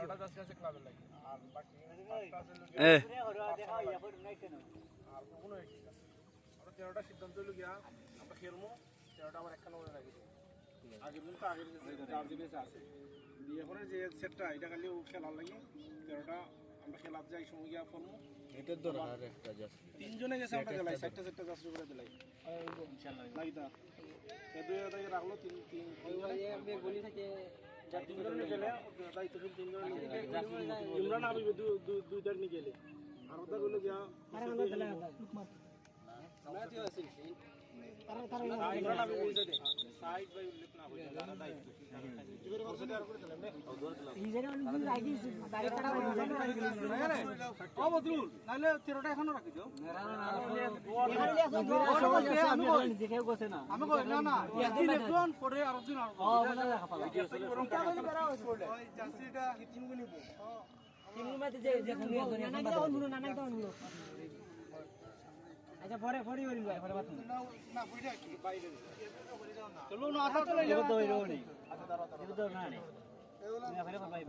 তেরোটা জার্সি আছে ক্লাবের লাগে আর বাকি আর কোনো ঠিক আছে আমরা তেরোটা সিদ্ধান্ত হলো গিয়া আমরা খেলবো তেরোটা আমার একখানা মনে রাখি আগের দিন তো আগের জার্সি বেসে আছে দিয়ে এখন যে সেটটা এটা খালি খেলার লাগে তেরোটা আমরা খেলার যাই সময় গিয়া ফোনমো এটার দরকার আর একটা জার্সি তিনজনে গেছে আমরা দিলাই চারটা জার্সি করে দিলাই ইনশাআল্লাহ লাগিতা দুই তারিখ রাখলো তিন গলি থেকে তিনজনে গেলে দায়িত্ব তিনজনে ইমরান আবি দুই তারিখ নিয়ে গেলে আর ওটা গুলো গিয়া ইমরান আবি বলছে দে সাইড বাই উল্লেখ না হইছে জানা দায়িত্ব জিবের করছে আর করে দিলাম এই জায়গা আমি রাখি ডাইরেক্ট কাটা ও বদরুল নালে 13টা এখনো রাখি দাও আমি দেখে গেছে না আমি কই না না একদিন একজন পরে আর একদিন আর ও মানে রাখা পালা ভিডিও চলে ওই জার্সিটা তিন গুলি নিব তিন গুলি মতে যে নানা দাও আচ্ছা পরে ফড়ি হইল ভাই পরে বাত না বুইড়া কি বাইরে চলো না আসা চলে যাও তো হইরো নি আচ্ছা দাঁড়াও দাঁড়াও না নে এগুলা না ফেরে ভাই